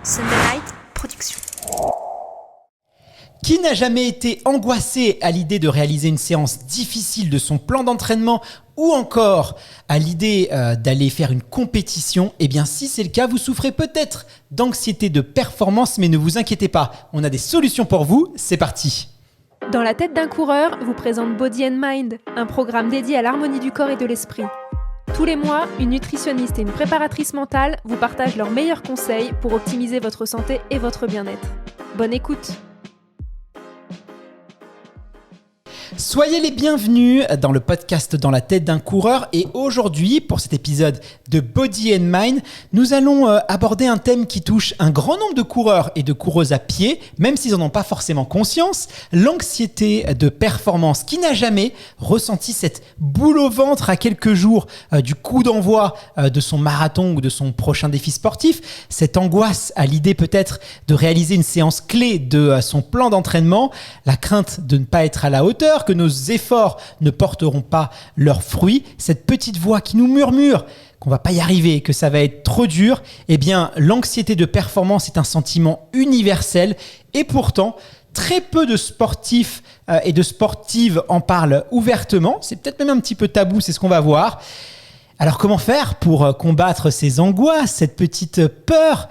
Sunday Night Production. Qui n'a jamais été angoissé à l'idée de réaliser une séance difficile de son plan d'entraînement ou encore à l'idée d'aller faire une compétition? Eh bien, si c'est le cas, vous souffrez peut-être d'anxiété de performance, mais ne vous inquiétez pas, on a des solutions pour vous, c'est parti. Dans la tête d'un coureur vous présente Body and Mind, un programme dédié à l'harmonie du corps et de l'esprit. Tous les mois, une nutritionniste et une préparatrice mentale vous partagent leurs meilleurs conseils pour optimiser votre santé et votre bien-être. Bonne écoute! Soyez les bienvenus dans le podcast Dans la tête d'un coureur et aujourd'hui, pour cet épisode de Body and Mind, nous allons aborder un thème qui touche un grand nombre de coureurs et de coureuses à pied, même s'ils n'en ont pas forcément conscience, l'anxiété de performance. Qui n'a jamais ressenti cette boule au ventre à quelques jours du coup d'envoi de son marathon ou de son prochain défi sportif, cette angoisse à l'idée peut-être de réaliser une séance clé de son plan d'entraînement, la crainte de ne pas être à la hauteur, que nos efforts ne porteront pas leurs fruits, cette petite voix qui nous murmure qu'on va pas y arriver, que ça va être trop dur, eh bien l'anxiété de performance est un sentiment universel et pourtant très peu de sportifs et de sportives en parlent ouvertement. C'est peut-être même un petit peu tabou, c'est ce qu'on va voir. Alors comment faire pour combattre ces angoisses, cette petite peur?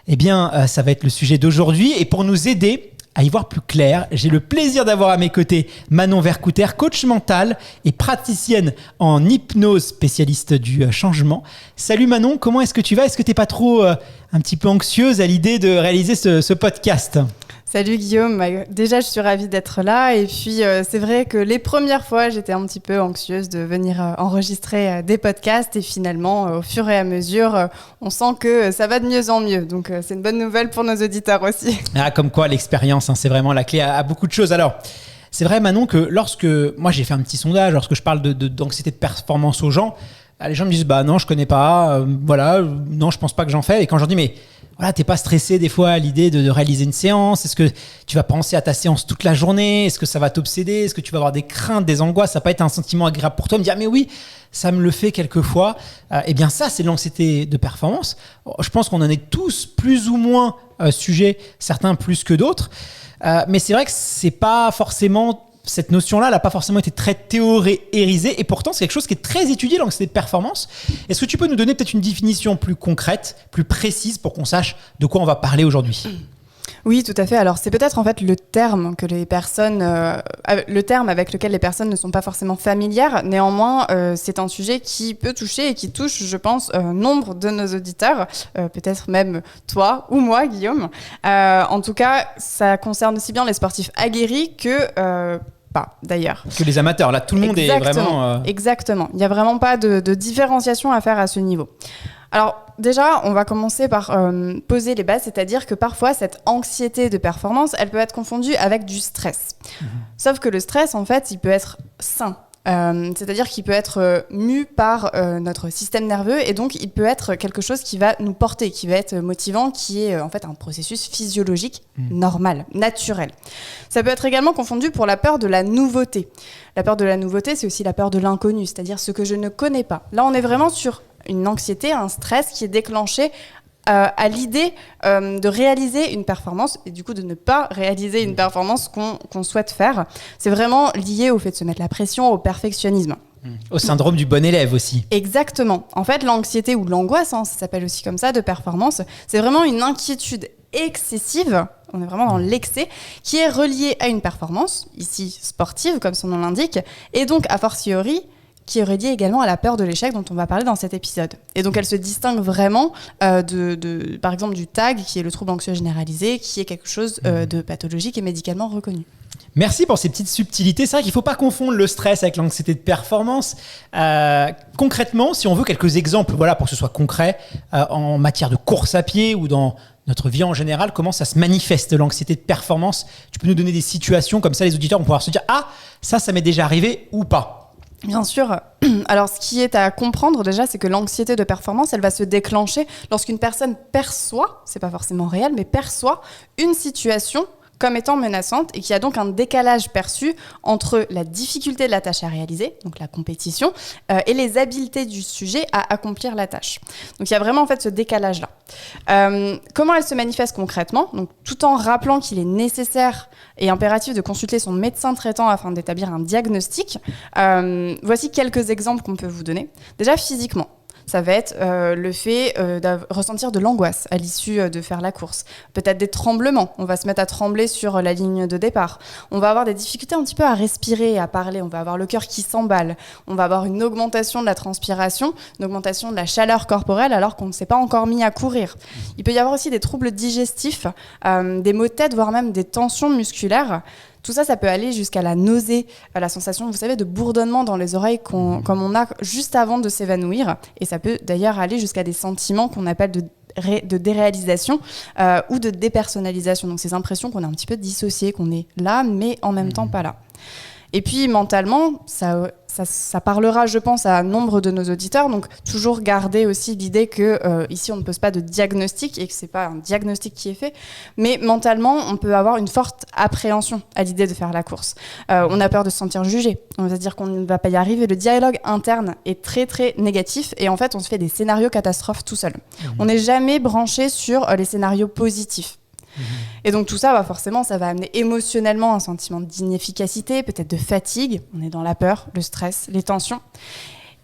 Eh bien ça va être le sujet d'aujourd'hui et pour nous aider à y voir plus clair, j'ai le plaisir d'avoir à mes côtés Manon Vercouter, coach mental et praticienne en hypnose, spécialiste du changement. Salut Manon, comment est-ce que tu vas? Est-ce que tu n'es pas trop un petit peu anxieuse à l'idée de réaliser ce podcast? Salut Guillaume, déjà je suis ravie d'être là et puis c'est vrai que les premières fois j'étais un petit peu anxieuse de venir enregistrer des podcasts et finalement au fur et à mesure on sent que ça va de mieux en mieux, donc c'est une bonne nouvelle pour nos auditeurs aussi. Ah, comme quoi l'expérience, c'est vraiment la clé à beaucoup de choses. Alors c'est vrai Manon que lorsque moi j'ai fait un petit sondage, lorsque je parle d'anxiété de performance aux gens, les gens me disent bah non je connais pas, non je pense pas que j'en fais, et quand je leur dis mais voilà, t'es pas stressé des fois à l'idée de réaliser une séance? Est-ce que tu vas penser à ta séance toute la journée? Est-ce que ça va t'obséder? Est-ce que tu vas avoir des craintes, des angoisses? Ça va pas être un sentiment agréable pour toi? Me dire, mais oui, ça me le fait quelquefois. Eh bien ça, c'est l'anxiété de performance. Je pense qu'on en est tous plus ou moins sujets, certains plus que d'autres. Mais c'est vrai que c'est pas forcément... Cette notion-là, elle n'a pas forcément été très théorisée et pourtant, c'est quelque chose qui est très étudié, l'anxiété de performance. Est-ce que tu peux nous donner peut-être une définition plus concrète, plus précise pour qu'on sache de quoi on va parler aujourd'hui ? Oui, tout à fait. Alors, c'est peut-être en fait le terme que les personnes, le terme avec lequel les personnes ne sont pas forcément familières. Néanmoins, c'est un sujet qui peut toucher et qui touche, je pense, nombre de nos auditeurs, peut-être même toi ou moi, Guillaume. En tout cas, ça concerne aussi bien les sportifs aguerris que pas, d'ailleurs. Que les amateurs. Là, tout le monde est vraiment... Exactement. Il n'y a vraiment pas de différenciation à faire à ce niveau. Alors déjà, on va commencer par poser les bases, c'est-à-dire que parfois cette anxiété de performance, elle peut être confondue avec du stress. Sauf que le stress, en fait, il peut être sain. C'est-à-dire qu'il peut être mu par notre système nerveux et donc il peut être quelque chose qui va nous porter, qui va être motivant, qui est en fait un processus physiologique normal, naturel. Ça peut être également confondu pour la peur de la nouveauté. La peur de la nouveauté, c'est aussi la peur de l'inconnu, c'est-à-dire ce que je ne connais pas. Là, on est vraiment sur une anxiété, un stress qui est déclenché à l'idée de réaliser une performance et du coup de ne pas réaliser une performance qu'on souhaite faire. C'est vraiment lié au fait de se mettre la pression, au perfectionnisme. Au syndrome du bon élève aussi. Exactement. En fait, l'anxiété ou l'angoisse, ça s'appelle aussi comme ça, de performance, c'est vraiment une inquiétude excessive, on est vraiment dans l'excès, qui est reliée à une performance, ici sportive comme son nom l'indique, et donc a fortiori qui est reliée également à la peur de l'échec dont on va parler dans cet épisode. Et donc elle se distingue vraiment par exemple du TAG, qui est le trouble anxieux généralisé, qui est quelque chose de pathologique et médicalement reconnu. Merci pour ces petites subtilités. C'est vrai qu'il ne faut pas confondre le stress avec l'anxiété de performance. Concrètement, si on veut quelques exemples, voilà, pour que ce soit concret, en matière de course à pied ou dans notre vie en général, comment ça se manifeste l'anxiété de performance? Tu peux nous donner des situations, comme ça les auditeurs vont pouvoir se dire « Ah, ça m'est déjà arrivé ou pas ?» Bien sûr. Alors, ce qui est à comprendre déjà, c'est que l'anxiété de performance, elle va se déclencher lorsqu'une personne perçoit, c'est pas forcément réel, mais perçoit une situation comme étant menaçante et qu'il y a donc un décalage perçu entre la difficulté de la tâche à réaliser, donc la compétition, et les habiletés du sujet à accomplir la tâche. Donc il y a vraiment en fait ce décalage-là. Comment elle se manifeste concrètement ? Donc, tout en rappelant qu'il est nécessaire et impératif de consulter son médecin traitant afin d'établir un diagnostic, voici quelques exemples qu'on peut vous donner. Déjà physiquement. Ça va être le fait de ressentir de l'angoisse à l'issue de faire la course. Peut-être des tremblements. On va se mettre à trembler sur la ligne de départ. On va avoir des difficultés un petit peu à respirer, à parler. On va avoir le cœur qui s'emballe. On va avoir une augmentation de la transpiration, une augmentation de la chaleur corporelle alors qu'on ne s'est pas encore mis à courir. Il peut y avoir aussi des troubles digestifs, des maux de tête, voire même des tensions musculaires. Tout ça, ça peut aller jusqu'à la nausée, à la sensation, vous savez, de bourdonnement dans les oreilles comme on a juste avant de s'évanouir. Et ça peut d'ailleurs aller jusqu'à des sentiments qu'on appelle de déréalisation ou de dépersonnalisation. Donc ces impressions qu'on est un petit peu dissociées, qu'on est là, mais en même temps pas là. Et puis mentalement, ça parlera, je pense, à nombre de nos auditeurs. Donc toujours garder aussi l'idée que ici on ne pose pas de diagnostic et que c'est pas un diagnostic qui est fait, mais mentalement on peut avoir une forte appréhension à l'idée de faire la course. On a peur de se sentir jugé. On va se dire qu'on ne va pas y arriver. Le dialogue interne est très très négatif et en fait on se fait des scénarios catastrophes tout seul. On n'est jamais branché sur les scénarios positifs. Et donc tout ça, forcément, ça va amener émotionnellement un sentiment d'inefficacité, peut-être de fatigue. On est dans la peur, le stress, les tensions.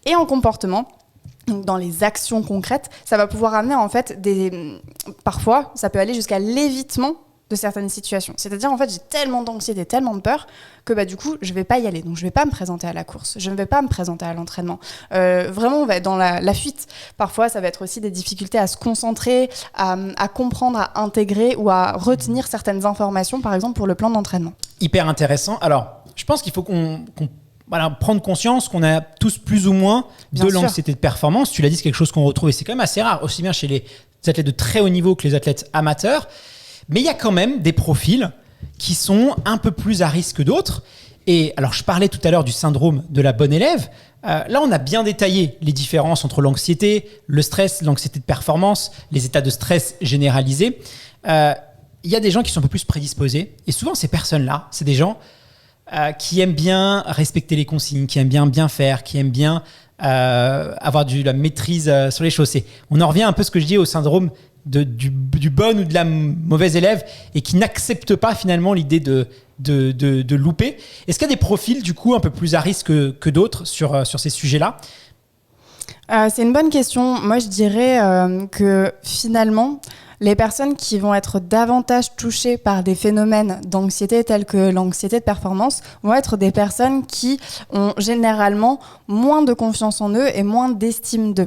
Et en comportement, donc dans les actions concrètes, ça va pouvoir amener en fait parfois, ça peut aller jusqu'à l'évitement de certaines situations. C'est-à-dire, en fait, j'ai tellement d'anxiété, tellement de peur que du coup, je ne vais pas y aller. Donc, je ne vais pas me présenter à la course. Je ne vais pas me présenter à l'entraînement. Vraiment, on va être dans la fuite. Parfois, ça va être aussi des difficultés à se concentrer, à comprendre, à intégrer ou à retenir certaines informations, par exemple, pour le plan d'entraînement. Hyper intéressant. Alors, je pense qu'il faut prendre conscience qu'on a tous plus ou moins de l'anxiété de performance. Tu l'as dit, c'est quelque chose qu'on retrouve et c'est quand même assez rare, aussi bien chez les athlètes de très haut niveau que les athlètes amateurs. Mais il y a quand même des profils qui sont un peu plus à risque que d'autres. Et alors, je parlais tout à l'heure du syndrome de la bonne élève. Là, on a bien détaillé les différences entre l'anxiété, le stress, l'anxiété de performance, les états de stress généralisés. Il y a des gens qui sont un peu plus prédisposés. Et souvent, ces personnes-là, c'est des gens qui aiment bien respecter les consignes, qui aiment bien faire, qui aiment bien avoir de la maîtrise sur les choses. On en revient un peu à ce que je dis au syndrome du bon ou de la mauvaise élève et qui n'acceptent pas finalement l'idée de louper. Est-ce qu'il y a des profils du coup un peu plus à risque que d'autres sur ces sujets-là ? C'est une bonne question. Moi, je dirais que finalement, les personnes qui vont être davantage touchées par des phénomènes d'anxiété tels que l'anxiété de performance vont être des personnes qui ont généralement moins de confiance en eux et moins d'estime d'eux.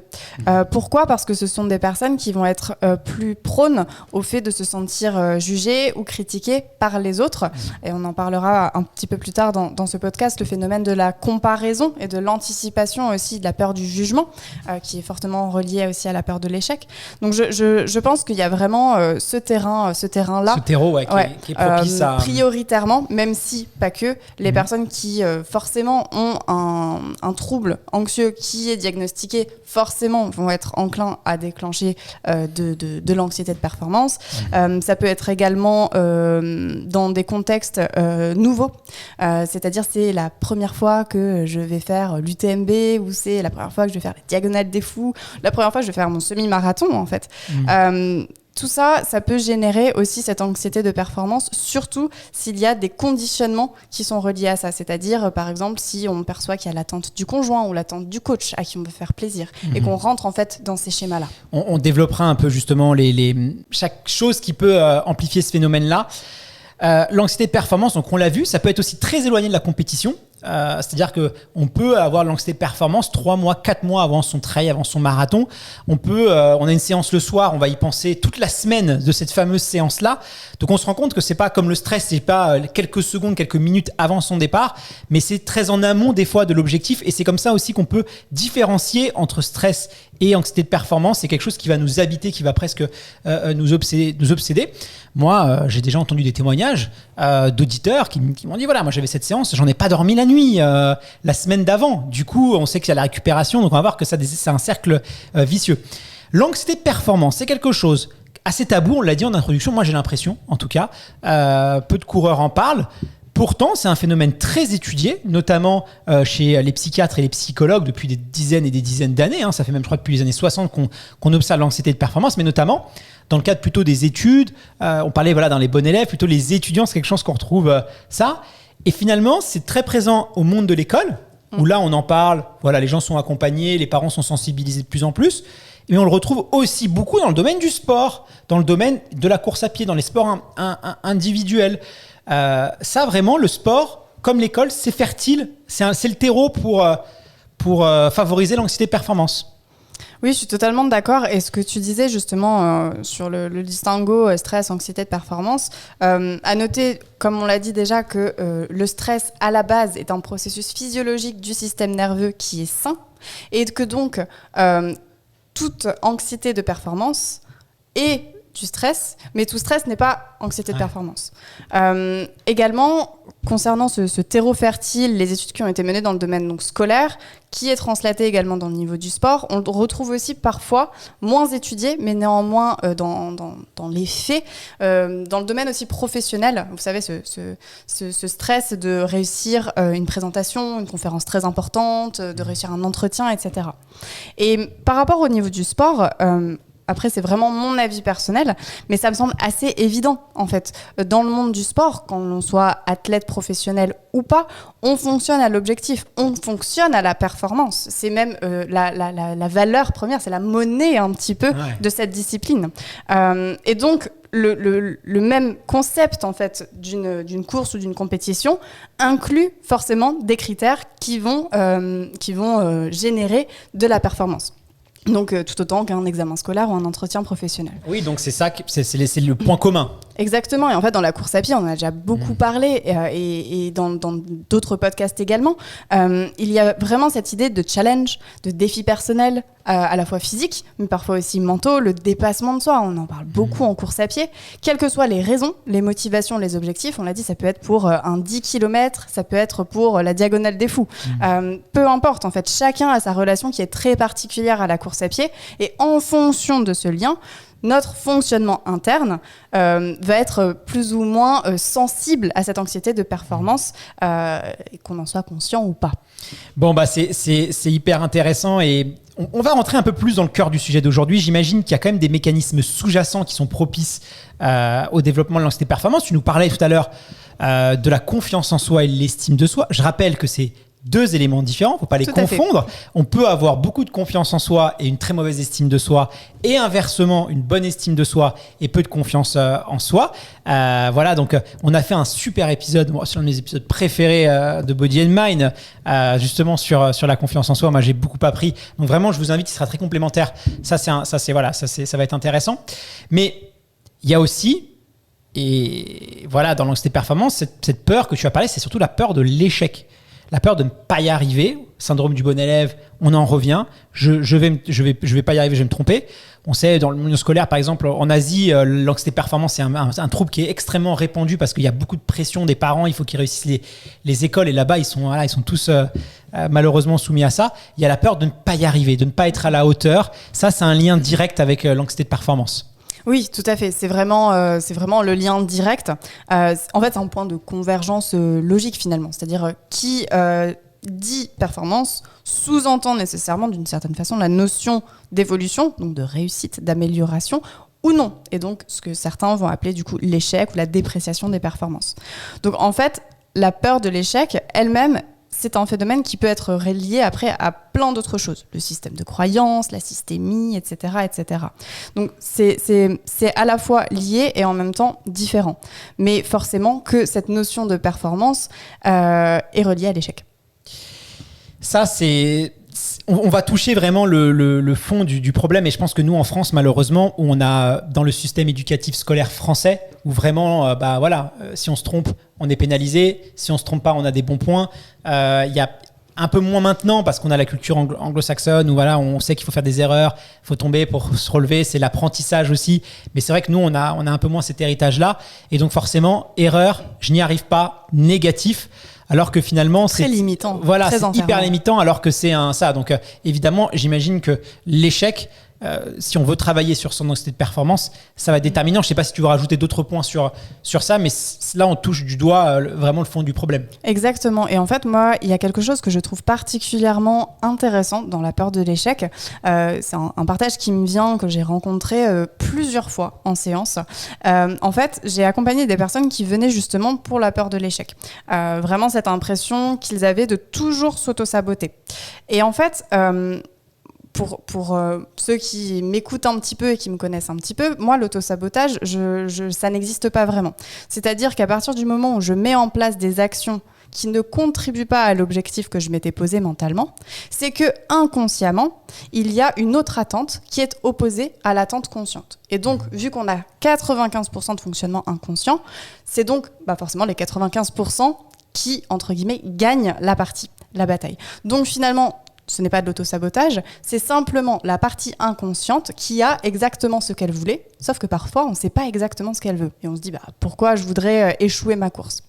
Pourquoi ? Parce que ce sont des personnes qui vont être plus prônes au fait de se sentir jugées ou critiquées par les autres. Et on en parlera un petit peu plus tard dans ce podcast, le phénomène de la comparaison et de l'anticipation aussi, de la peur du jugement, qui est fortement relié aussi à la peur de l'échec. Donc je pense qu'il y a vraiment ce terrain-là. Ce terreau qui est propice à... Prioritairement, même si pas que, les personnes qui forcément ont un trouble anxieux qui est diagnostiqué, forcément vont être enclins à déclencher de l'anxiété de performance. Ça peut être également dans des contextes nouveaux. C'est-à-dire, c'est la première fois que je vais faire l'UTMB ou c'est la première fois que je vais faire la Diagonale des Fous, la première fois que je vais faire mon semi-marathon, en fait. Tout ça, ça peut générer aussi cette anxiété de performance, surtout s'il y a des conditionnements qui sont reliés à ça. C'est-à-dire, par exemple, si on perçoit qu'il y a l'attente du conjoint ou l'attente du coach à qui on veut faire plaisir et qu'on rentre en fait dans ces schémas-là. On développera un peu justement chaque chose qui peut amplifier ce phénomène-là. L'anxiété de performance, donc on l'a vu, ça peut être aussi très éloigné de la compétition. C'est-à-dire qu'on peut avoir l'anxiété de performance 3 mois, 4 mois avant son trail, avant son marathon. On a une séance le soir, on va y penser toute la semaine de cette fameuse séance-là. Donc on se rend compte que c'est pas comme le stress, c'est pas quelques secondes, quelques minutes avant son départ, mais c'est très en amont des fois de l'objectif. Et c'est comme ça aussi qu'on peut différencier entre stress et anxiété de performance. C'est quelque chose qui va nous habiter, qui va presque nous obséder. Moi, j'ai déjà entendu des témoignages d'auditeurs qui m'ont dit, voilà, moi j'avais cette séance, j'en ai pas dormi la nuit la semaine d'avant. Du coup, on sait qu'il y a la récupération, donc on va voir que c'est un cercle vicieux. L'anxiété de performance, c'est quelque chose assez tabou, on l'a dit en introduction, moi j'ai l'impression en tout cas, peu de coureurs en parlent. Pourtant, c'est un phénomène très étudié, notamment chez les psychiatres et les psychologues depuis des dizaines et des dizaines d'années. Ça fait même, je crois, depuis les années 60 qu'on observe l'anxiété de performance, mais notamment dans le cadre plutôt des études. On parlait dans les bons élèves, plutôt les étudiants, c'est quelque chose qu'on retrouve ça. Et finalement, c'est très présent au monde de l'école, où là, on en parle, les gens sont accompagnés, les parents sont sensibilisés de plus en plus. Mais on le retrouve aussi beaucoup dans le domaine du sport, dans le domaine de la course à pied, dans les sports individuels. Ça, vraiment, le sport, comme l'école, c'est fertile. C'est le terreau pour favoriser l'anxiété de performance. Oui, je suis totalement d'accord. Et ce que tu disais justement sur le distinguo stress, anxiété de performance, à noter, comme on l'a dit déjà, que le stress, à la base, est un processus physiologique du système nerveux qui est sain. Et que donc, toute anxiété de performance est du stress, mais tout stress n'est pas anxiété de performance. Également, concernant ce terreau fertile, les études qui ont été menées dans le domaine donc, scolaire, qui est translaté également dans le niveau du sport, on le retrouve aussi parfois moins étudié, mais néanmoins dans les faits, dans le domaine aussi professionnel. Vous savez, ce stress de réussir une présentation, une conférence très importante, de réussir un entretien, etc. Et par rapport au niveau du sport, après, c'est vraiment mon avis personnel, mais ça me semble assez évident, en fait. Dans le monde du sport, quand on soit athlète professionnel ou pas, on fonctionne à l'objectif, on fonctionne à la performance. C'est même la valeur première, c'est la monnaie un petit peu de cette discipline. Et donc, le même concept, en fait, d'une course ou d'une compétition inclut forcément des critères qui vont générer de la performance. Donc, tout autant qu'un examen scolaire ou un entretien professionnel. Oui, donc c'est ça, c'est le point commun. Exactement. Et en fait, dans la course à pied, on en a déjà beaucoup parlé et dans d'autres podcasts également. Il y a vraiment cette idée de challenge, de défi personnel, à la fois physique, mais parfois aussi mentaux, le dépassement de soi. On en parle beaucoup en course à pied. Quelles que soient les raisons, les motivations, les objectifs, on l'a dit, ça peut être pour un 10 km, ça peut être pour la diagonale des fous. Peu importe, en fait, chacun a sa relation qui est très particulière à la course à pied. Et en fonction de ce lien, notre fonctionnement interne va être plus ou moins sensible à cette anxiété de performance, et qu'on en soit conscient ou pas. Bon, c'est hyper intéressant et on va rentrer un peu plus dans le cœur du sujet d'aujourd'hui. J'imagine qu'il y a quand même des mécanismes sous-jacents qui sont propices au développement de l'anxiété de performance. Tu nous parlais tout à l'heure de la confiance en soi et l'estime de soi. Je rappelle que c'est deux éléments différents, il ne faut pas les confondre. On peut avoir beaucoup de confiance en soi et une très mauvaise estime de soi, et inversement, une bonne estime de soi et peu de confiance en soi. Donc on a fait un super épisode, c'est l'un de mes épisodes préférés de Body and Mind, justement sur la confiance en soi. Moi, j'ai beaucoup appris. Donc vraiment, je vous invite, il sera très complémentaire. Ça va être intéressant. Mais il y a aussi, et voilà, dans l'anxiété de performance, cette peur que tu as parlé, c'est surtout la peur de l'échec. La peur de ne pas y arriver, syndrome du bon élève, on en revient. Je vais pas y arriver, je vais me tromper. On sait, dans le monde scolaire, par exemple, en Asie, l'anxiété de performance, c'est un trouble qui est extrêmement répandu parce qu'il y a beaucoup de pression des parents. Il faut qu'ils réussissent les écoles, et là-bas, ils sont tous malheureusement soumis à ça. Il y a la peur de ne pas y arriver, de ne pas être à la hauteur. Ça, c'est un lien direct avec l'anxiété de performance. Oui, tout à fait. C'est vraiment le lien direct. En fait, c'est un point de convergence logique finalement. C'est-à-dire qui dit performance sous-entend nécessairement d'une certaine façon la notion d'évolution, donc de réussite, d'amélioration ou non. Et donc, ce que certains vont appeler du coup l'échec ou la dépréciation des performances. Donc en fait, la peur de l'échec elle-même, c'est un phénomène qui peut être relié après à plein d'autres choses. Le système de croyance, la systémie, etc. etc. Donc c'est à la fois lié et en même temps différent. Mais forcément que cette notion de performance est reliée à l'échec. Ça, on va toucher vraiment le fond du problème, et je pense que nous en France, malheureusement, où on a dans le système éducatif scolaire français, où vraiment si on se trompe, on est pénalisé, si on se trompe pas, on a des bons points. Il y a un peu moins maintenant parce qu'on a la culture anglo-saxonne où on sait qu'il faut faire des erreurs, il faut tomber pour se relever, c'est l'apprentissage aussi. Mais c'est vrai que nous, on a un peu moins cet héritage-là, et donc forcément, erreur, je n'y arrive pas, négatif. Alors que finalement, très limitant. Voilà, c'est hyper limitant, alors que c'est ça. Donc évidemment, j'imagine que l'échec si on veut travailler sur son anxiété de performance, ça va être déterminant. Je ne sais pas si tu veux rajouter d'autres points sur ça, mais là, on touche du doigt vraiment le fond du problème. Exactement. Et en fait, moi, il y a quelque chose que je trouve particulièrement intéressant dans la peur de l'échec. C'est un partage qui me vient, que j'ai rencontré plusieurs fois en séance. En fait, j'ai accompagné des personnes qui venaient justement pour la peur de l'échec. Vraiment cette impression qu'ils avaient de toujours s'auto-saboter. Et en fait, pour ceux qui m'écoutent un petit peu et qui me connaissent un petit peu, moi, l'auto-sabotage, ça n'existe pas vraiment. C'est-à-dire qu'à partir du moment où je mets en place des actions qui ne contribuent pas à l'objectif que je m'étais posé mentalement, c'est que inconsciemment, il y a une autre attente qui est opposée à l'attente consciente. Et donc, vu qu'on a 95% de fonctionnement inconscient, c'est donc forcément les 95% qui, entre guillemets, gagnent la bataille. Donc finalement, ce n'est pas de l'auto-sabotage, c'est simplement la partie inconsciente qui a exactement ce qu'elle voulait, sauf que parfois, on ne sait pas exactement ce qu'elle veut. Et on se dit, pourquoi je voudrais échouer ma course ?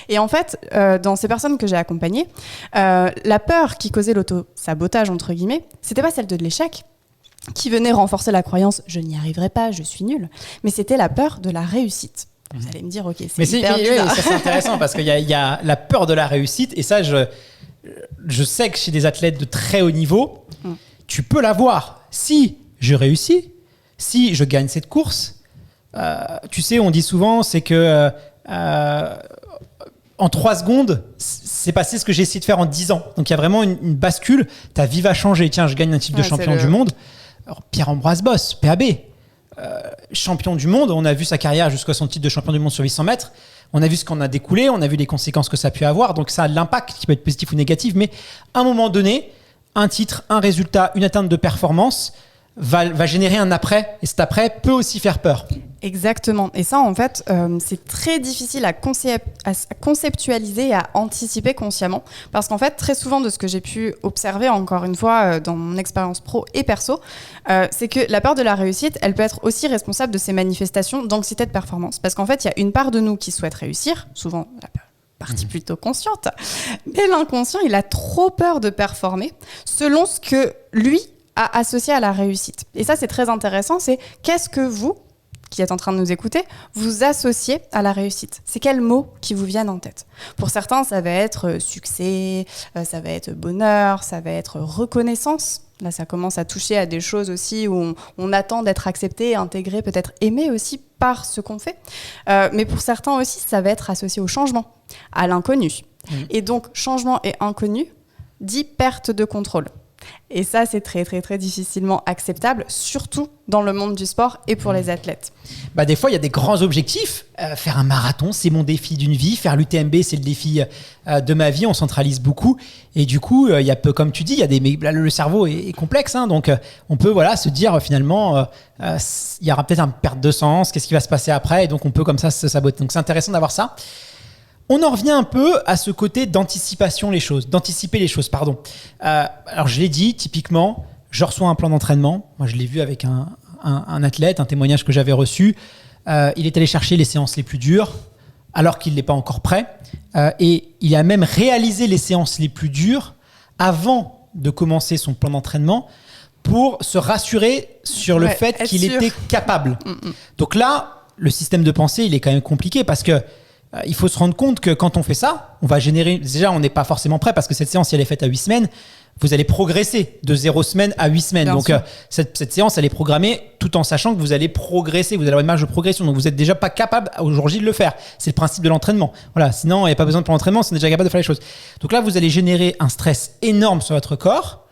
Et en fait, dans ces personnes que j'ai accompagnées, la peur qui causait l'auto-sabotage, entre guillemets, c'était pas celle de l'échec, qui venait renforcer la croyance « je n'y arriverai pas, je suis nulle », mais c'était la peur de la réussite. Vous allez me dire, ok, c'est hyper bizarre. Ça c'est intéressant parce qu'il y a la peur de la réussite, et ça, je sais que chez des athlètes de très haut niveau, tu peux l'avoir. Si je réussis, si je gagne cette course, tu sais, on dit souvent, c'est que en 3 secondes, c'est passé ce que j'ai essayé de faire en 10 ans. Donc il y a vraiment une bascule, ta vie va changer. Tiens, je gagne un titre de champion du monde. Alors, Pierre-Ambroise Boss, PAB, champion du monde, on a vu sa carrière jusqu'à son titre de champion du monde sur 800 mètres. On a vu ce qu'on a découlé, on a vu les conséquences que ça a pu avoir. Donc ça a de l'impact qui peut être positif ou négatif. Mais à un moment donné, un titre, un résultat, une atteinte de performance va générer un après. Et cet après peut aussi faire peur. Exactement. Et ça, en fait, c'est très difficile à conceptualiser et à anticiper consciemment. Parce qu'en fait, très souvent, de ce que j'ai pu observer, encore une fois, dans mon expérience pro et perso, c'est que la peur de la réussite, elle peut être aussi responsable de ces manifestations d'anxiété de performance. Parce qu'en fait, il y a une part de nous qui souhaite réussir, souvent la partie plutôt consciente, mais l'inconscient, il a trop peur de performer selon ce que lui a associé à la réussite. Et ça, c'est très intéressant, c'est qu'est-ce que vous, qui êtes en train de nous écouter, vous associez à la réussite. C'est quels mots qui vous viennent en tête ? Pour certains, ça va être succès, ça va être bonheur, ça va être reconnaissance. Là, ça commence à toucher à des choses aussi où on attend d'être accepté, intégré, peut-être aimé aussi par ce qu'on fait. Mais pour certains aussi, ça va être associé au changement, à l'inconnu. Et donc, changement et inconnu dit perte de contrôle. Et ça, c'est très, très, très difficilement acceptable, surtout dans le monde du sport et pour les athlètes. Des fois, il y a des grands objectifs. Faire un marathon, c'est mon défi d'une vie. Faire l'UTMB, c'est le défi de ma vie. On centralise beaucoup. Et du coup, il y a peu, comme tu dis, le cerveau est complexe. Donc, on peut se dire finalement, il y aura peut-être une perte de sens. Qu'est-ce qui va se passer après ? Et donc, on peut comme ça se saboter. Donc, c'est intéressant d'avoir ça. On en revient un peu à ce côté d'anticiper les choses. Alors, je l'ai dit, typiquement, je reçois un plan d'entraînement. Moi, je l'ai vu avec un athlète, un témoignage que j'avais reçu. Il est allé chercher les séances les plus dures, alors qu'il n'est pas encore prêt. Et il a même réalisé les séances les plus dures avant de commencer son plan d'entraînement pour se rassurer sur le fait qu'il était capable. Donc là, le système de pensée, il est quand même compliqué parce que il faut se rendre compte que quand on fait ça, on va générer... Déjà, on n'est pas forcément prêt parce que cette séance, si elle est faite à 8 semaines, vous allez progresser de 0 semaine à 8 semaines. Donc, cette séance, elle est programmée tout en sachant que vous allez progresser, vous allez avoir une marge de progression. Donc, vous n'êtes déjà pas capable au jour J de le faire. C'est le principe de l'entraînement. Voilà. Sinon, il n'y a pas besoin de plan d'entraînement, si on est déjà capable de faire les choses. Donc là, vous allez générer un stress énorme sur votre corps.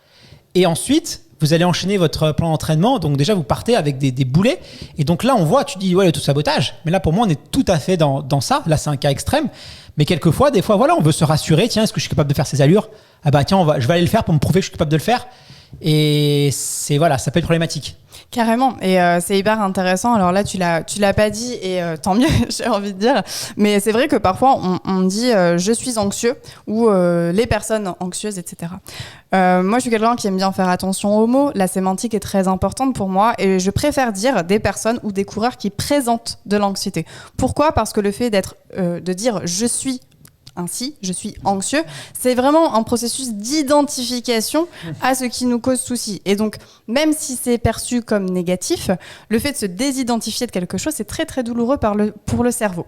Et ensuite, vous allez enchaîner votre plan d'entraînement. Donc déjà, vous partez avec des boulets. Et donc là, on voit, tu dis, l'auto-sabotage. Mais là, pour moi, on est tout à fait dans ça. Là, c'est un cas extrême. Mais quelquefois, des fois, on veut se rassurer. Tiens, est-ce que je suis capable de faire ces allures ? Tiens, je vais aller le faire pour me prouver que je suis capable de le faire. Et ça peut être problématique. Carrément, et c'est hyper intéressant. Alors là, tu l'as pas dit, et tant mieux, j'ai envie de dire. Mais c'est vrai que parfois, on dit je suis anxieux ou les personnes anxieuses, etc. Moi, je suis quelqu'un qui aime bien faire attention aux mots. La sémantique est très importante pour moi, et je préfère dire des personnes ou des coureurs qui présentent de l'anxiété. Pourquoi ? Parce que le fait de dire je suis ainsi, je suis anxieux. C'est vraiment un processus d'identification à ce qui nous cause souci. Et donc, même si c'est perçu comme négatif, le fait de se désidentifier de quelque chose, c'est très très douloureux pour le cerveau.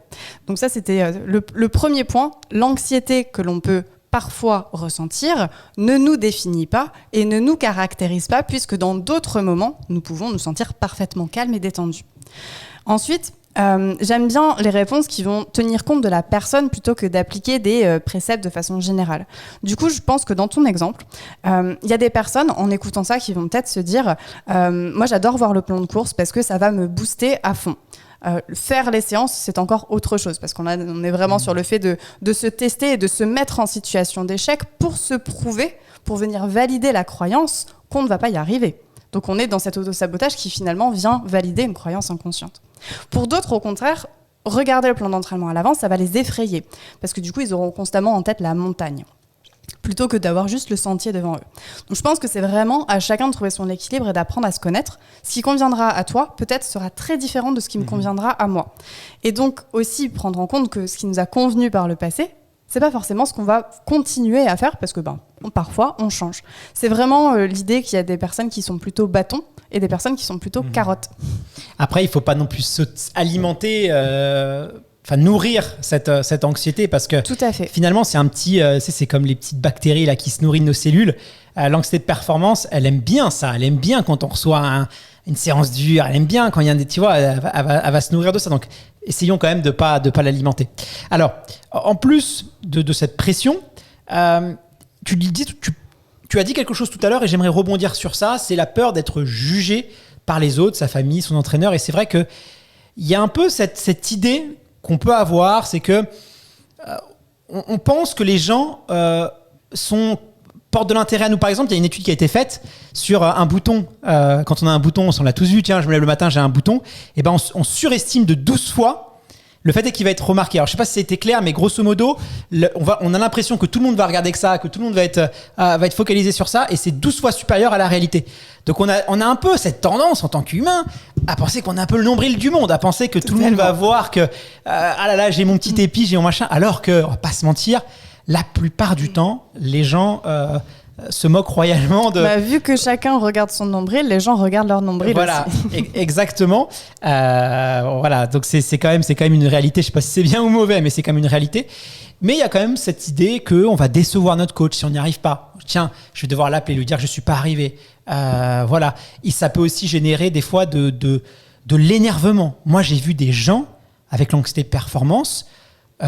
Donc ça, c'était le premier point. L'anxiété que l'on peut parfois ressentir ne nous définit pas et ne nous caractérise pas, puisque dans d'autres moments, nous pouvons nous sentir parfaitement calmes et détendus. Ensuite, j'aime bien les réponses qui vont tenir compte de la personne plutôt que d'appliquer des préceptes de façon générale. Du coup, je pense que dans ton exemple, il y a des personnes, en écoutant ça, qui vont peut-être se dire moi, j'adore voir le plan de course parce que ça va me booster à fond. Faire les séances, c'est encore autre chose parce qu'on est vraiment sur le fait de se tester et de se mettre en situation d'échec pour se prouver, pour venir valider la croyance qu'on ne va pas y arriver. Donc on est dans cet autosabotage qui finalement vient valider une croyance inconsciente. Pour d'autres, au contraire, regarder le plan d'entraînement à l'avance, ça va les effrayer parce que du coup, ils auront constamment en tête la montagne, plutôt que d'avoir juste le sentier devant eux. Donc je pense que c'est vraiment à chacun de trouver son équilibre et d'apprendre à se connaître. Ce qui conviendra à toi, peut-être sera très différent de ce qui me conviendra à moi. Et donc aussi prendre en compte que ce qui nous a convenu par le passé, c'est pas forcément ce qu'on va continuer à faire parce que parfois on change. C'est vraiment l'idée qu'il y a des personnes qui sont plutôt bâtons et des personnes qui sont plutôt carottes. Après, il faut pas non plus alimenter... nourrir cette anxiété parce que tout à fait. Finalement c'est un petit c'est comme les petites bactéries là qui se nourrissent de nos cellules. L'anxiété de performance, elle aime bien ça, elle aime bien quand on reçoit une séance dure, elle aime bien quand il y a des, tu vois, elle va se nourrir de ça. Donc essayons quand même de pas l'alimenter. Alors en plus de cette pression, tu as dit quelque chose tout à l'heure et j'aimerais rebondir sur ça, c'est la peur d'être jugé par les autres, sa famille, son entraîneur. Et c'est vrai que il y a un peu cette idée qu'on peut avoir, c'est que on pense que les gens portent de l'intérêt à nous. Par exemple, il y a une étude qui a été faite sur un bouton. Quand on a un bouton, on l'a tous vu, tiens, je me lève le matin, j'ai un bouton. Et ben, on surestime de 12 fois le fait est qu'il va être remarqué. Alors, je ne sais pas si c'était clair, mais grosso modo, on a l'impression que tout le monde va regarder que ça, que tout le monde va être focalisé sur ça, et c'est 12 fois supérieur à la réalité. Donc, on a un peu cette tendance en tant qu'humain à penser qu'on a un peu le nombril du monde, à penser que tout le monde va voir que ah là là, j'ai mon petit épi, j'ai mon machin, alors que, on va pas se mentir, la plupart du temps, les gens se moquent royalement de... vu que chacun regarde son nombril, les gens regardent leur nombril voilà, aussi. Exactement. Voilà, donc c'est quand même une réalité. Je sais pas si c'est bien ou mauvais, mais c'est quand même une réalité. Mais il y a quand même cette idée qu'on va décevoir notre coach si on n'y arrive pas. Tiens, je vais devoir l'appeler, lui dire que je suis pas arrivé. Voilà. Et ça peut aussi générer des fois de l'énervement. Moi, j'ai vu des gens avec l'anxiété de performance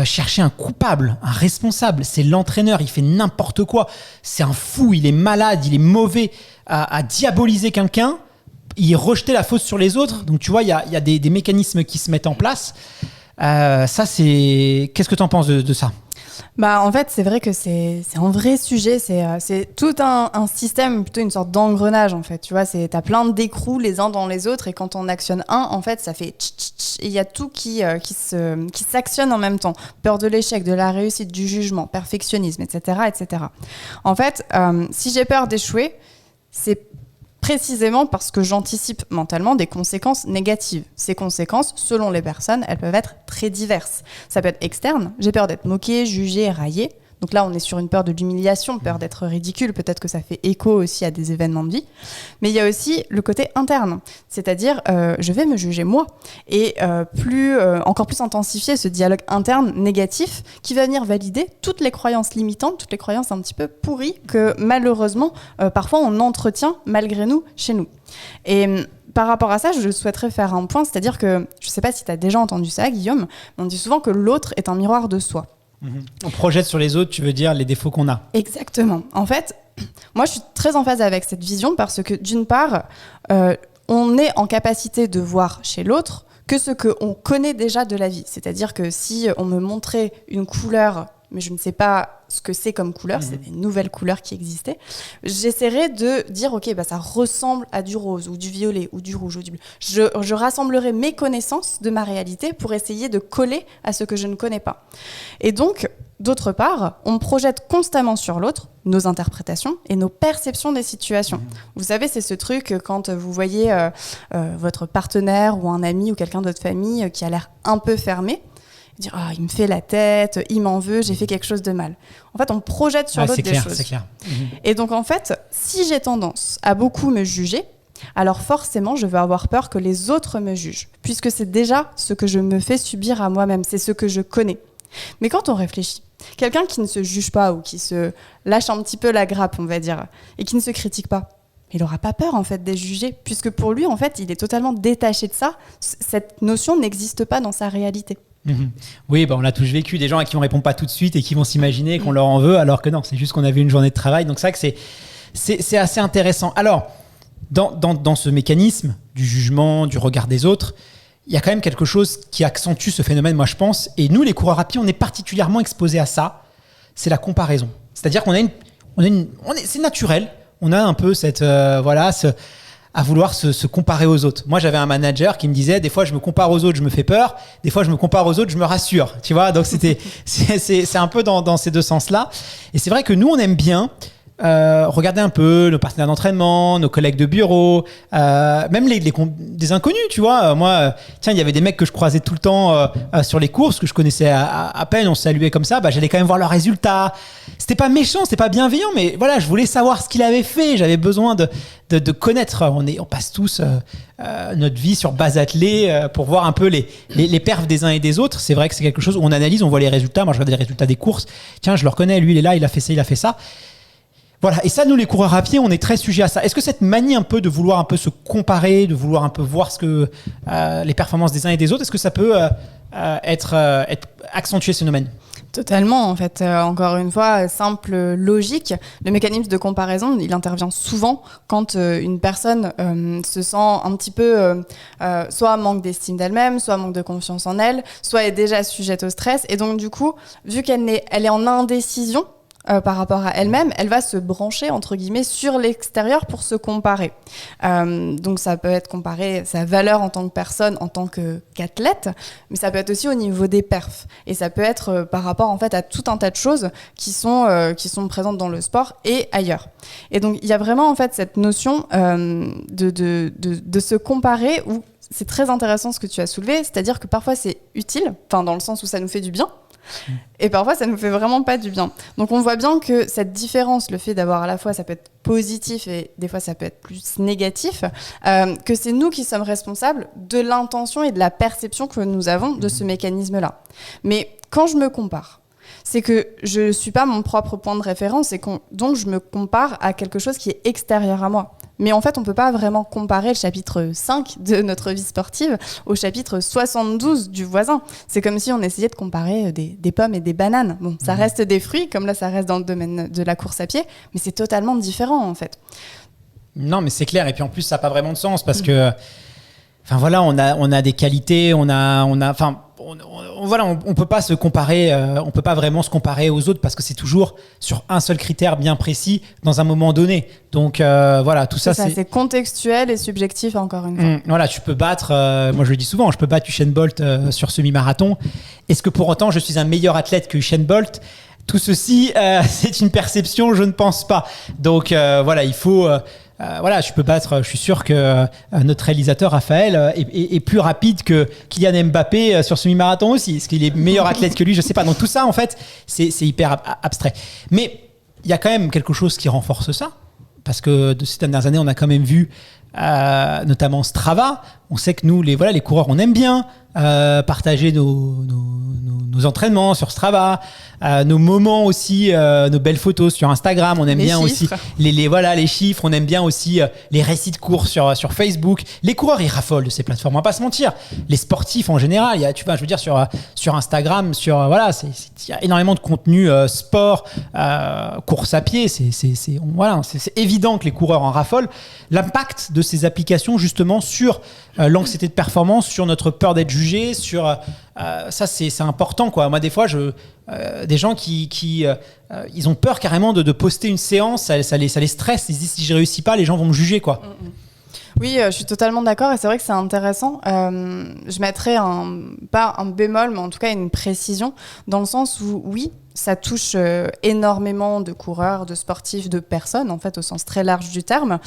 chercher un coupable, un responsable. C'est l'entraîneur, il fait n'importe quoi. C'est un fou, il est malade, il est mauvais, à diaboliser quelqu'un, il rejeter la faute sur les autres. Donc tu vois, il y a des mécanismes qui se mettent en place. Ça, c'est... Qu'est-ce que tu en penses de ça ? En fait, c'est vrai que c'est un vrai sujet. C'est tout un système, plutôt une sorte d'engrenage, en fait. Tu vois, t'as plein d'écrous les uns dans les autres, et quand on actionne un, en fait, ça fait tch, tch, tch, et il y a tout qui s'actionne en même temps. Peur de l'échec, de la réussite, du jugement, perfectionnisme, etc., etc. En fait, si j'ai peur d'échouer, c'est précisément parce que j'anticipe mentalement des conséquences négatives. Ces conséquences, selon les personnes, elles peuvent être très diverses. Ça peut être externe, j'ai peur d'être moqué, jugé, raillé. Donc là, on est sur une peur de l'humiliation, peur d'être ridicule. Peut-être que ça fait écho aussi à des événements de vie. Mais il y a aussi le côté interne, c'est-à-dire je vais me juger moi. Et encore plus intensifier ce dialogue interne négatif qui va venir valider toutes les croyances limitantes, toutes les croyances un petit peu pourries que malheureusement, parfois on entretient malgré nous chez nous. Et par rapport à ça, je souhaiterais faire un point, c'est-à-dire que, je ne sais pas si tu as déjà entendu ça, Guillaume, mais on dit souvent que l'autre est un miroir de soi. On projette sur les autres, tu veux dire les défauts qu'on a. Exactement. En fait, moi, je suis très en phase avec cette vision parce que, d'une part, on est en capacité de voir chez l'autre que ce qu'on connaît déjà de la vie. C'est-à-dire que si on me montrait une couleur, mais je ne sais pas ce que c'est comme couleur, c'est des nouvelles couleurs qui existaient, j'essaierais de dire, ok, ça ressemble à du rose ou du violet ou du rouge ou du bleu. Je rassemblerai mes connaissances de ma réalité pour essayer de coller à ce que je ne connais pas. Et donc, d'autre part, on projette constamment sur l'autre nos interprétations et nos perceptions des situations. Vous savez, c'est ce truc quand vous voyez votre partenaire ou un ami ou quelqu'un de votre famille qui a l'air un peu fermé, dire il me fait la tête, il m'en veut, j'ai fait quelque chose de mal. En fait, on projette sur l'autre des choses. C'est clair. Et donc en fait, si j'ai tendance à beaucoup me juger, alors forcément, je vais avoir peur que les autres me jugent, puisque c'est déjà ce que je me fais subir à moi-même, c'est ce que je connais. Mais quand on réfléchit, quelqu'un qui ne se juge pas ou qui se lâche un petit peu la grappe, on va dire, et qui ne se critique pas, il n'aura pas peur en fait d'être jugé, puisque pour lui, en fait, il est totalement détaché de ça. Cette notion n'existe pas dans sa réalité. Oui, on l'a tous vécu, des gens à qui on répond pas tout de suite et qui vont s'imaginer qu'on leur en veut, alors que non, c'est juste qu'on a vu une journée de travail. Donc c'est vrai que c'est assez intéressant. Alors, dans ce mécanisme du jugement, du regard des autres, il y a quand même quelque chose qui accentue ce phénomène, moi je pense. Et nous, les coureurs à pied, on est particulièrement exposés à ça. C'est la comparaison. C'est-à-dire qu'on c'est naturel. On a un peu cette à vouloir se comparer aux autres. Moi, j'avais un manager qui me disait des fois je me compare aux autres, je me fais peur. Des fois, je me compare aux autres, je me rassure. Tu vois, donc c'est un peu dans ces deux sens-là. Et c'est vrai que nous, on aime bien regarder un peu nos partenaires d'entraînement, nos collègues de bureau, même des inconnus, tu vois. Moi, tiens, il y avait des mecs que je croisais tout le temps sur les courses, que je connaissais à peine, on se saluait comme ça, j'allais quand même voir leurs résultats. C'était pas méchant, c'était pas bienveillant, mais voilà, je voulais savoir ce qu'il avait fait, j'avais besoin de connaître. On passe tous notre vie sur base attelée pour voir un peu les perfs des uns et des autres. C'est vrai que c'est quelque chose où on analyse, on voit les résultats. Moi, je regarde les résultats des courses. Tiens, je le reconnais, lui, il est là, il a fait ça, il a fait ça. Voilà, et ça, nous les coureurs à pied, on est très sujets à ça. Est-ce que cette manie un peu de vouloir un peu se comparer, de vouloir un peu voir ce que les performances des uns et des autres, est-ce que ça peut être accentuer ce phénomène ? Totalement, en fait. Encore une fois, simple logique. Le mécanisme de comparaison, il intervient souvent quand une personne se sent un petit peu soit manque d'estime d'elle-même, soit manque de confiance en elle, soit est déjà sujette au stress. Et donc, du coup, vu qu'elle est en indécision, par rapport à elle-même, elle va se brancher, entre guillemets, sur l'extérieur pour se comparer. Donc ça peut être comparer sa valeur en tant que personne, en tant qu'athlète, mais ça peut être aussi au niveau des perfs. Et ça peut être par rapport en fait à tout un tas de choses qui sont présentes dans le sport et ailleurs. Et donc il y a vraiment en fait cette notion de se comparer où c'est très intéressant ce que tu as soulevé, c'est-à-dire que parfois c'est utile, enfin dans le sens où ça nous fait du bien, et parfois ça nous fait vraiment pas du bien. Donc on voit bien que cette différence, le fait d'avoir à la fois ça peut être positif et des fois ça peut être plus négatif, que c'est nous qui sommes responsables de l'intention et de la perception que nous avons de ce mécanisme-là. Mais quand je me compare, c'est que je ne suis pas mon propre point de référence et donc je me compare à quelque chose qui est extérieur à moi. Mais en fait, on ne peut pas vraiment comparer le chapitre 5 de notre vie sportive au chapitre 72 du voisin. C'est comme si on essayait de comparer des pommes et des bananes. Bon, ça reste des fruits, comme là, ça reste dans le domaine de la course à pied, mais c'est totalement différent, en fait. Non, mais c'est clair. Et puis en plus, ça n'a pas vraiment de sens parce que, enfin voilà, on a des qualités, on peut pas se comparer, on peut pas vraiment se comparer aux autres parce que c'est toujours sur un seul critère bien précis dans un moment donné. Donc voilà, tout ça, c'est contextuel et subjectif encore une fois. Voilà, tu peux battre, moi je le dis souvent, je peux battre Usain Bolt sur semi-marathon. Est-ce que pour autant je suis un meilleur athlète que Usain Bolt ? Tout ceci, c'est une perception, je ne pense pas. Donc voilà, il faut. Voilà, je suis sûr que notre réalisateur Raphaël est plus rapide que Kylian Mbappé sur semi-marathon aussi. Est-ce qu'il est meilleur athlète que lui ? Je sais pas. Donc tout ça, en fait, c'est hyper abstrait. Mais il y a quand même quelque chose qui renforce ça. Parce que de ces dernières années, on a quand même vu notamment Strava. On sait que nous, les coureurs, on aime bien partager nos entraînements sur Strava, nos moments aussi, nos belles photos sur Instagram. On aime bien chiffres. Aussi les chiffres. On aime bien aussi les récits de course sur Facebook. Les coureurs, ils raffolent de ces plateformes. On va pas se mentir. Les sportifs en général, je veux dire sur Instagram, il y a énormément de contenu sport, course à pied. C'est évident que les coureurs en raffolent. L'impact de ces applications justement sur l'anxiété de performance, sur notre peur d'être jugé, sur ça c'est important quoi. Moi des fois des gens qui ils ont peur carrément de poster une séance, ça les stresse, ils se disent si je réussis pas les gens vont me juger quoi. Oui, je suis totalement d'accord et c'est vrai que c'est intéressant. Je mettrais pas un bémol, mais en tout cas une précision, dans le sens où, oui, ça touche énormément de coureurs, de sportifs, de personnes, en fait, au sens très large du terme.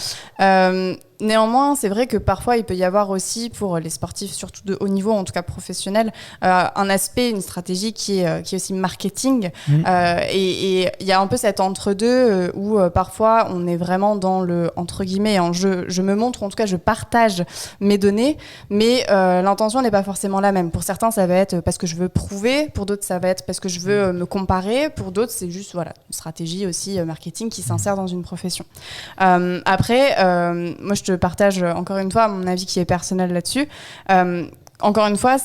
Néanmoins, c'est vrai que parfois, il peut y avoir aussi, pour les sportifs, surtout de haut niveau, en tout cas professionnels, un aspect, une stratégie qui est aussi marketing. Et il y a un peu cet entre-deux où parfois, on est vraiment dans le, entre guillemets, je me montre, en tout cas, je partage mes données, mais l'intention n'est pas forcément la même. Pour certains, ça va être parce que je veux prouver, pour d'autres, ça va être parce que je veux me comparer, pour d'autres, c'est juste une stratégie aussi marketing qui s'insère dans une profession. Après, moi, je te partage encore une fois mon avis qui est personnel là-dessus. Encore une fois,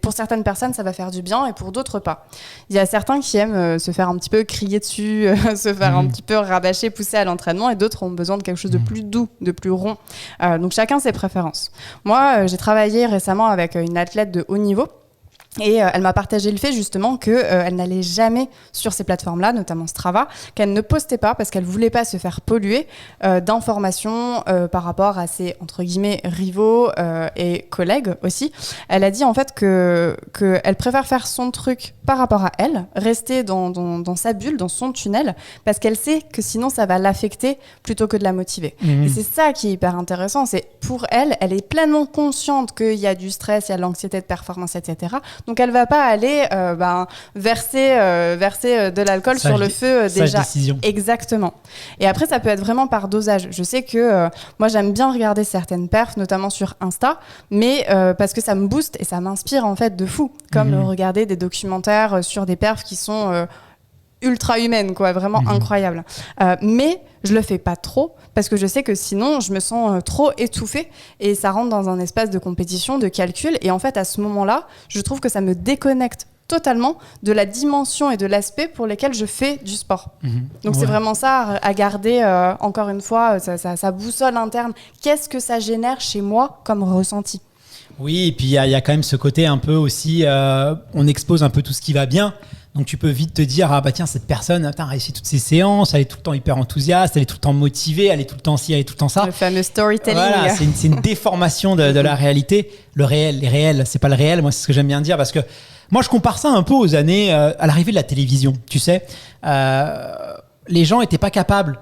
pour certaines personnes, ça va faire du bien et pour d'autres, pas. Il y a certains qui aiment se faire un petit peu crier dessus, se faire un petit peu rabâcher, pousser à l'entraînement, et d'autres ont besoin de quelque chose de plus doux, de plus rond. Donc chacun ses préférences. Moi, j'ai travaillé récemment avec une athlète de haut niveau. Et elle m'a partagé le fait justement qu'elle n'allait jamais sur ces plateformes-là, notamment Strava, qu'elle ne postait pas parce qu'elle ne voulait pas se faire polluer d'informations par rapport à ses, entre guillemets, rivaux et collègues aussi. Elle a dit en fait qu'elle préfère faire son truc par rapport à elle, rester dans sa bulle, dans son tunnel, parce qu'elle sait que sinon ça va l'affecter plutôt que de la motiver. Et c'est ça qui est hyper intéressant, c'est pour elle, elle est pleinement consciente qu'il y a du stress, il y a de l'anxiété de performance, etc. Donc elle va pas aller verser de l'alcool sur le feu déjà. Décision. Exactement. Et après ça peut être vraiment par dosage. Je sais que moi j'aime bien regarder certaines perfs, notamment sur Insta, mais parce que ça me booste et ça m'inspire en fait de fou. Comme regarder des documentaires sur des perfs qui sont ultra humaines, quoi, vraiment incroyables. Mais je le fais pas trop parce que je sais que sinon je me sens trop étouffée et ça rentre dans un espace de compétition, de calcul. Et en fait, à ce moment-là, je trouve que ça me déconnecte totalement de la dimension et de l'aspect pour lesquels je fais du sport. Donc c'est vraiment ça à garder, encore une fois, sa boussole interne. Qu'est-ce que ça génère chez moi comme ressenti ? Oui, et puis il y a quand même ce côté un peu aussi, on expose un peu tout ce qui va bien. Donc tu peux vite te dire, ah bah tiens, cette personne a réussi toutes ses séances, elle est tout le temps hyper enthousiaste, elle est tout le temps motivée, elle est tout le temps ci, elle est tout le temps ça. Le fameux storytelling. Voilà, c'est une déformation de la réalité. Le réel, les réels, c'est pas le réel. Moi, c'est ce que j'aime bien dire parce que moi, je compare ça un peu aux années, à l'arrivée de la télévision. Tu sais, les gens étaient pas capables.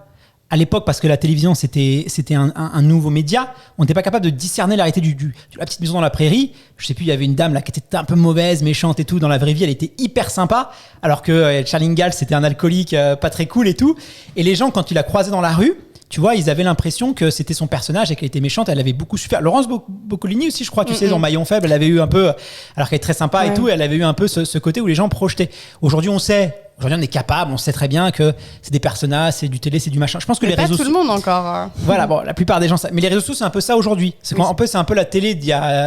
À l'époque, parce que la télévision, c'était un nouveau média, on n'était pas capable de discerner la réalité de la petite maison dans la prairie. Je sais plus, il y avait une dame là qui était un peu mauvaise, méchante et tout. Dans la vraie vie, elle était hyper sympa. Alors que Charles Ingalls, c'était un alcoolique pas très cool et tout. Et les gens, quand tu la croisais dans la rue, tu vois, ils avaient l'impression que c'était son personnage et qu'elle était méchante. Elle avait beaucoup souffert. Laurence Boccolini aussi, je crois, tu sais, dans Maillon Faible, elle avait eu un peu, alors qu'elle est très sympa et tout, elle avait eu un peu ce côté où les gens projetaient. Aujourd'hui, on est capable, on sait très bien que c'est des personnages, c'est du télé, c'est du machin. Je pense que mais les pas réseaux tout le monde encore. Voilà, bon, la plupart des gens, mais les réseaux sociaux, c'est un peu ça aujourd'hui. C'est un peu la télé,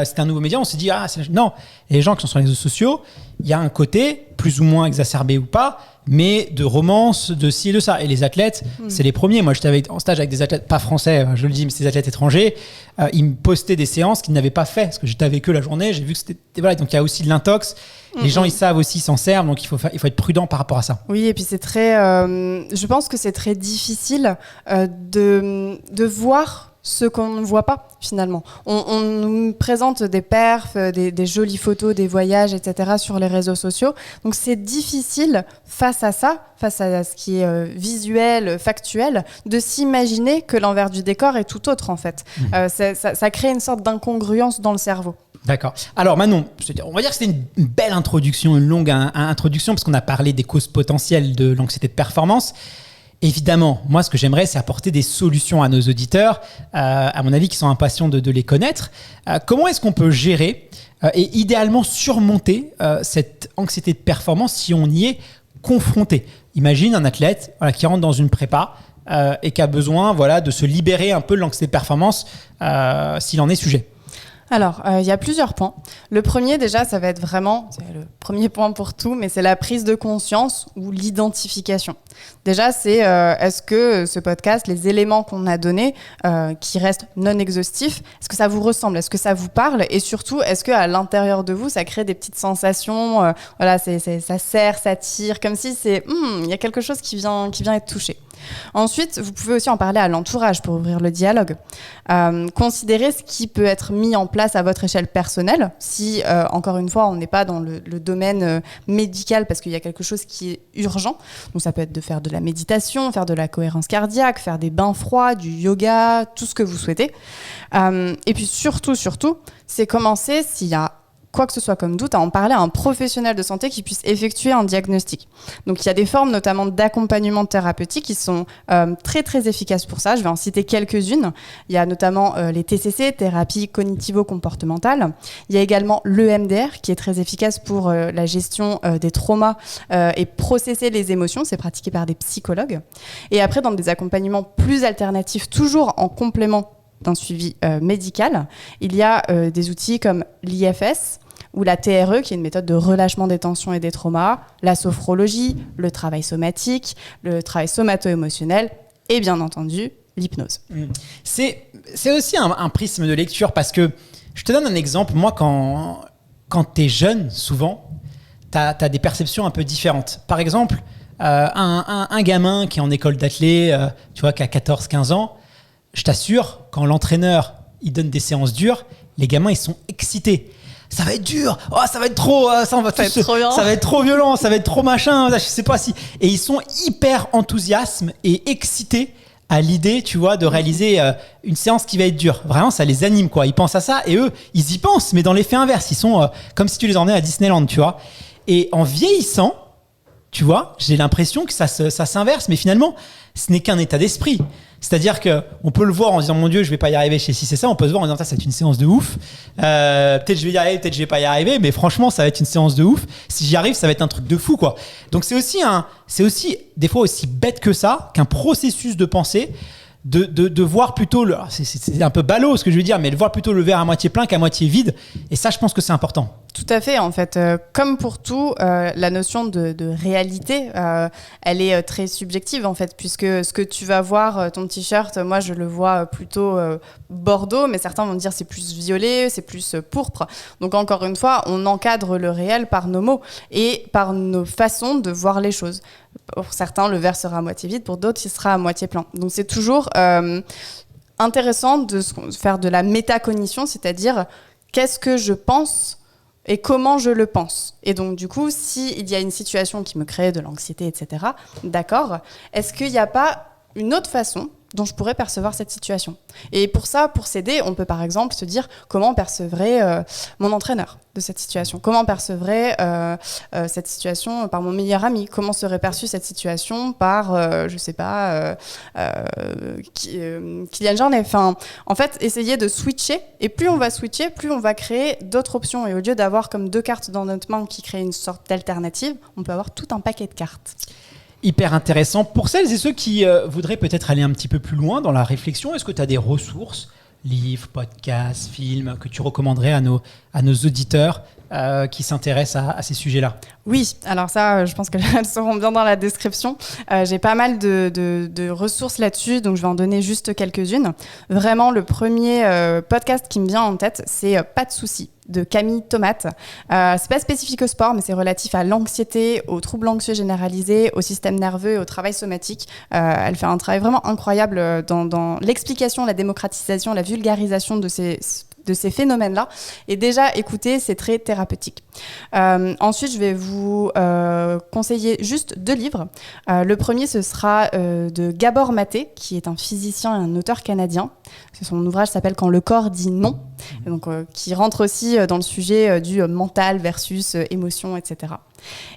c'était un nouveau média, on s'est dit, non. Et les gens qui sont sur les réseaux sociaux, il y a un côté, plus ou moins exacerbé ou pas, mais de romance, de ci et de ça. Et les athlètes, c'est les premiers. Moi, j'étais en stage avec des athlètes, pas français, je le dis, mais c'est des athlètes étrangers. Ils me postaient des séances qu'ils n'avaient pas fait, parce que j'étais avec eux la journée, j'ai vu que c'était... Voilà, donc il y a aussi de l'intox. Les gens, ils savent aussi s'en servent, donc il faut être prudent par rapport à ça. Oui, et puis c'est très... je pense que c'est très difficile de voir ce qu'on ne voit pas, finalement. On nous présente des perfs, des jolies photos, des voyages, etc. sur les réseaux sociaux. Donc c'est difficile, face à ça, face à ce qui est visuel, factuel, de s'imaginer que l'envers du décor est tout autre, en fait. Ça crée une sorte d'incongruence dans le cerveau. D'accord. Alors Manon, on va dire que c'était une belle introduction, une longue introduction, parce qu'on a parlé des causes potentielles de l'anxiété de performance. Évidemment, moi, ce que j'aimerais, c'est apporter des solutions à nos auditeurs, à mon avis, qui sont impatients de les connaître. Comment est-ce qu'on peut gérer et idéalement surmonter cette anxiété de performance si on y est confronté ? Imagine un athlète qui rentre dans une prépa et qui a besoin de se libérer un peu de l'anxiété de performance s'il en est sujet. Alors, il y a plusieurs points. Le premier, déjà, ça va être vraiment, c'est le premier point pour tout, mais c'est la prise de conscience ou l'identification. Déjà, c'est est-ce que ce podcast, les éléments qu'on a donnés, qui restent non exhaustifs, est-ce que ça vous ressemble ? Est-ce que ça vous parle ? Et surtout, est-ce qu'à l'intérieur de vous, ça crée des petites sensations ça serre, ça tire, comme si il y a quelque chose qui vient être touché. Ensuite, vous pouvez aussi en parler à l'entourage pour ouvrir le dialogue. Considérez ce qui peut être mis en place à votre échelle personnelle, si, encore une fois, on n'est pas dans le domaine médical parce qu'il y a quelque chose qui est urgent. Donc ça peut être de faire de la méditation, faire de la cohérence cardiaque, faire des bains froids, du yoga, tout ce que vous souhaitez. Et puis surtout, c'est commencer, s'il y a quoi que ce soit comme doute, à en parler à un professionnel de santé qui puisse effectuer un diagnostic. Donc il y a des formes notamment d'accompagnement thérapeutique qui sont très très efficaces pour ça. Je vais en citer quelques-unes. Il y a notamment les TCC, thérapie cognitivo-comportementale. Il y a également l'EMDR qui est très efficace pour la gestion des traumas et processer les émotions. C'est pratiqué par des psychologues. Et après, dans des accompagnements plus alternatifs, toujours en complément d'un suivi médical, il y a des outils comme l'IFS, ou la TRE, qui est une méthode de relâchement des tensions et des traumas, la sophrologie, le travail somatique, le travail somato-émotionnel et bien entendu, l'hypnose. C'est aussi un prisme de lecture parce que, je te donne un exemple, moi quand tu es jeune, souvent, tu as des perceptions un peu différentes. Par exemple, un gamin qui est en école d'athlé, tu vois, qui a 14-15 ans, je t'assure, quand l'entraîneur il donne des séances dures, les gamins ils sont excités. Ça va être dur, oh, ça va être trop, ça va être trop violent, ça va être trop machin, je sais pas si. Et ils sont hyper enthousiastes et excités à l'idée, tu vois, de réaliser une séance qui va être dure. Vraiment, ça les anime, quoi. Ils pensent à ça et eux, ils y pensent, mais dans l'effet inverse, ils sont comme si tu les emmenais à Disneyland, tu vois. Et en vieillissant, tu vois, j'ai l'impression que ça s'inverse, mais finalement, ce n'est qu'un état d'esprit. C'est-à-dire qu'on peut le voir en disant « Mon Dieu, je vais pas y arriver chez ci, c'est ça ». On peut se voir en disant « C'est une séance de ouf. Peut-être je vais y arriver, peut-être je vais pas y arriver, mais franchement, ça va être une séance de ouf. Si j'y arrive, ça va être un truc de fou, quoi ». Donc c'est aussi des fois aussi bête que ça, qu'un processus de pensée, de voir plutôt c'est un peu ballot ce que je veux dire, mais de voir plutôt le verre à moitié plein qu'à moitié vide. Et ça, je pense que c'est important. Tout à fait, en fait. Comme pour tout, la notion de réalité, elle est très subjective, en fait, puisque ce que tu vas voir, ton t-shirt, moi, je le vois plutôt bordeaux, mais certains vont dire c'est plus violet, c'est plus pourpre. Donc, encore une fois, on encadre le réel par nos mots et par nos façons de voir les choses. Pour certains, le verre sera à moitié vide, pour d'autres, il sera à moitié plein. Donc, c'est toujours intéressant de faire de la métacognition, c'est-à-dire qu'est-ce que je pense et comment je le pense. Et donc, du coup, s'il y a une situation qui me crée de l'anxiété, etc., d'accord, est-ce qu'il n'y a pas une autre façon dont je pourrais percevoir cette situation? Et pour ça, pour s'aider, on peut par exemple se dire comment percevrait mon entraîneur de cette situation, comment percevrait cette situation par mon meilleur ami, comment serait perçue cette situation par, je sais pas, Kylian Jornet. Enfin, en fait, essayer de switcher, et plus on va switcher, plus on va créer d'autres options. Et au lieu d'avoir comme 2 cartes dans notre main qui créent une sorte d'alternative, on peut avoir tout un paquet de cartes. Hyper intéressant. Pour celles et ceux qui voudraient peut-être aller un petit peu plus loin dans la réflexion, est-ce que tu as des ressources, livres, podcasts, films, que tu recommanderais à nos auditeurs qui s'intéressent à ces sujets-là? Oui, alors ça, je pense qu'elles seront bien dans la description. J'ai pas mal de ressources là-dessus, donc je vais en donner juste quelques-unes. Vraiment, le premier podcast qui me vient en tête, c'est Pas de soucis de Camille Tomate. C'est pas spécifique au sport, mais c'est relatif à l'anxiété, aux troubles anxieux généralisés, au système nerveux et au travail somatique. Elle fait un travail vraiment incroyable dans l'explication, la démocratisation, la vulgarisation de ces phénomènes-là. Et déjà, écoutez, c'est très thérapeutique. Ensuite, je vais vous conseiller juste 2 livres. Le premier, ce sera de Gabor Maté, qui est un physicien et un auteur canadien. Son ouvrage s'appelle « Quand le corps dit non », et donc, qui rentre aussi dans le sujet du mental versus émotion, etc.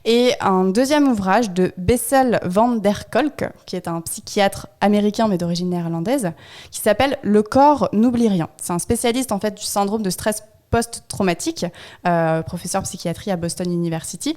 Et un deuxième ouvrage de Bessel van der Kolk, qui est un psychiatre américain mais d'origine néerlandaise, qui s'appelle « Le corps n'oublie rien ». C'est un spécialiste en fait du syndrome de stress post-traumatique, professeur psychiatrie à Boston University.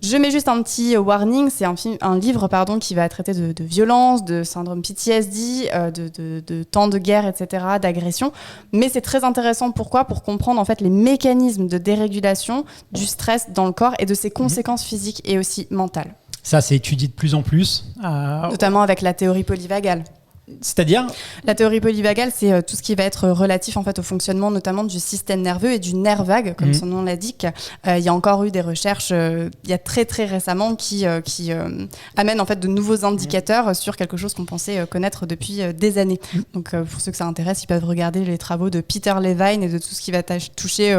Je mets juste un petit warning, c'est un livre qui va traiter de violence, de syndrome PTSD, de temps de guerre, etc., d'agression. Mais c'est très intéressant. Pourquoi ? Pour comprendre en fait les mécanismes de dérégulation du stress dans le corps et de ses conséquences physiques et aussi mentales. Ça, c'est étudié de plus en plus. Notamment avec la théorie polyvagale. C'est-à-dire ? La théorie polyvagale, c'est tout ce qui va être relatif en fait au fonctionnement notamment du système nerveux et du nerf vague, comme son nom l'indique. Il y a encore eu des recherches, il y a très très récemment qui amènent en fait de nouveaux indicateurs sur quelque chose qu'on pensait connaître depuis des années. Donc pour ceux que ça intéresse, ils peuvent regarder les travaux de Peter Levine et de tout ce qui va toucher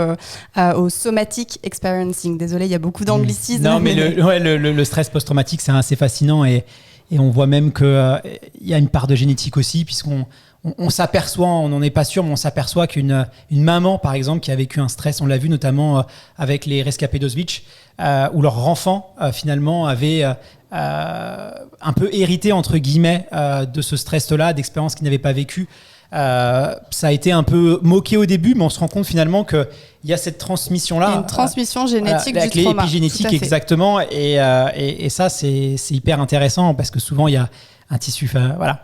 au somatic experiencing. Désolé, il y a beaucoup d'anglicisme. Non, mais le stress post-traumatique, c'est assez fascinant et on voit même qu'il y a une part de génétique aussi, puisqu'on s'aperçoit, on n'en est pas sûr, mais on s'aperçoit qu'une maman, par exemple, qui a vécu un stress, on l'a vu notamment avec les rescapés d'Auschwitz, où leur enfant, finalement, avait un peu hérité, entre guillemets, de ce stress-là, d'expériences qu'il n'avait pas vécues. Ça a été un peu moqué au début, mais on se rend compte finalement qu'il y a cette transmission-là. Il y a une transmission génétique du trauma. Avec l'épigénétique, exactement. Et ça, c'est hyper intéressant parce que souvent, il y a un tissu... Voilà,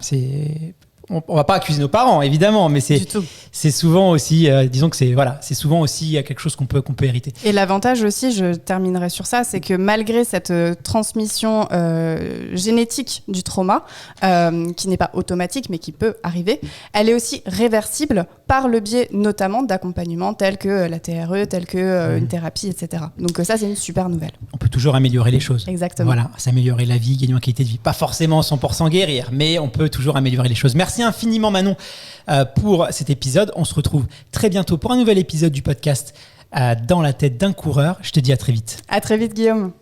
on va pas accuser nos parents, évidemment, mais c'est souvent aussi... disons que c'est souvent aussi quelque chose qu'on peut hériter. Et l'avantage aussi, je terminerai sur ça, c'est que malgré cette transmission génétique du trauma, qui n'est pas automatique, mais qui peut arriver, elle est aussi réversible par le biais notamment d'accompagnement tels que la TRE, tels que une thérapie, etc. Donc ça, c'est une super nouvelle. On peut toujours améliorer les choses. Exactement. Voilà, s'améliorer la vie, gagner en qualité de vie. Pas forcément 100% guérir, mais on peut toujours améliorer les choses. Merci infiniment Manon pour cet épisode. On se retrouve très bientôt pour un nouvel épisode du podcast Dans la tête d'un coureur. Je te dis à très vite. À très vite Guillaume.